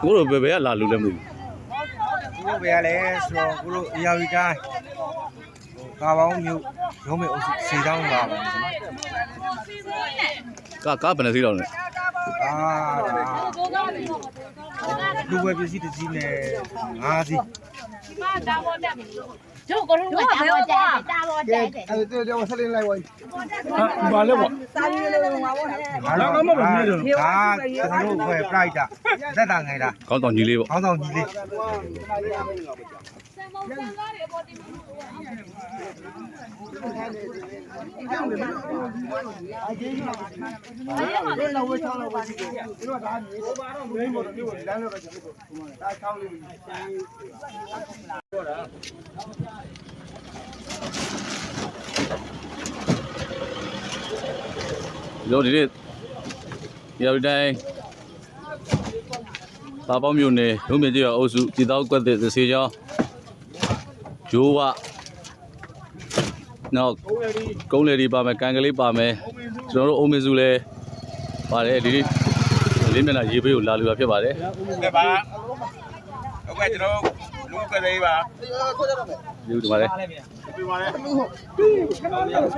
ကိုတို့ဘယ်ကလာလူလဲမသိဘူးကိုဘယ်ရလဲဆိုတော့ကိုတို့အရာဝီတိုင်းကာပေါင်းမျိုးရုံးမဲ့အုပ်စုစီတောင်းပါပါကားဘယ်နဲ့စီးတော့လဲလူဝယ်ပစ္စည်းတစ်စီးနဲ့5စီးကျုပ်ကတော့တာပေါ်ကြတယ်အဲ့ဒါတော့ဆက်လင်းလိုက်ဝိုင်းဘာလဲပေါ့စာရင်းလေးလုံးပါဘောဟဲ့ဒါကကျွန်တော်တို့ဖွဲ့ price တာသက်တာငယ်တာခေါင်းဆောင်ကြီးလေးပေါ့ခေါင်းဆောင်ကြီးလေးတို့ဒီနေ့ရောက်တိုင်းပါပေါင်းမြို့နယ်ရုံးမြကြီးရအုပ်စုပြည်တော်ကွက်တဲ့စေချောင်းဂျိုးဝနောက်ကုန်းလေဒီပါမယ်ကန်ကလေးပါမယ်ကျွန်တော်တို့အုံမင်းစုလည်းပါတယ်ဒီနေ့လေးမျက်နှာရေးပေးကိုလာလူတာဖြစ်ပါတယ်ဟုတ်ပါဟုတ်ကဲ့ကျွန်တော်လူကလေးပါဒီလိုပါလေပြပါလေ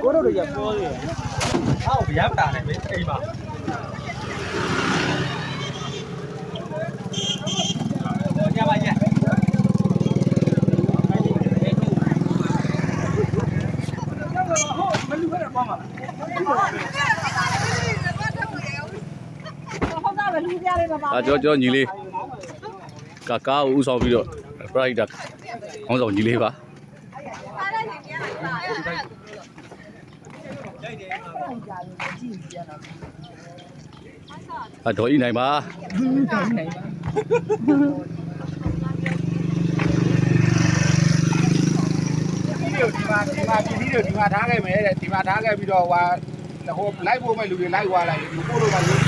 ကိုတို့ရပြောသေးတယ်ဟောဗျာတာနဲ့အိမ်ပါညပါညမလူခရပါမှာကျွန်တော်ညီလေးကားကိုဥဆောင်ပြီးတော့ပရိုက်တာခေါင်းဆောင်ညီလေးပါဒေါ်ဤနိုင်ပါဒီမှာထားခဲ့မယ်တဲ့ဒီမှာထားခဲ့ပြီးတော့ဟိုလိုက်ဖို့မဲ့လူတွေလိုက်သွားလိုက်ဒီပို့လို့မှလို့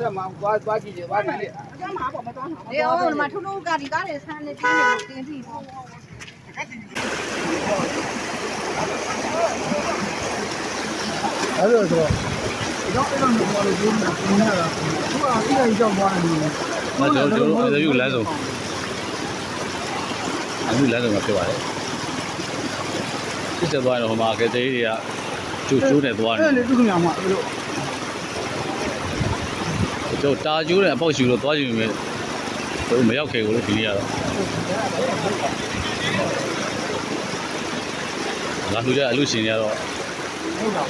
ဆက်မှာသွားကြည့်ကြသွားကြည့်လေအမှားပေါ့မသွားဘူးလေဟိုမှာထုံးထုံးကဒီကားတွေဆန်းနေတင်းနေလို့တင်းကြည့်အဲ့လိုဆိုတော့အဲ့လိုမျိုးလို့ပြောနေတာသူကအိမ်ကြောက်သွားတယ်မကျွန်တော်အယူလမ်းဆုံးအယူလမ်းဆုံးမှာဖြစ်ပါတယ်စစ်စစ်သွားရင်ဟိုမှာကဲသေးတွေကကျိုးနဲ့သွားတယ်အဲ့လေသူကများမှာအဲ့လိုကျွန်တော်တာကျိုးနဲ့အပေါက်ရှူလို့သွားကြည့်မိမယ်တို့မရောက်ခဲ့ဘူးလို့ဒီနေ့ကတော့ငါတို့ကြအလူရှင်တွေကတော့ဟုတ်ပါ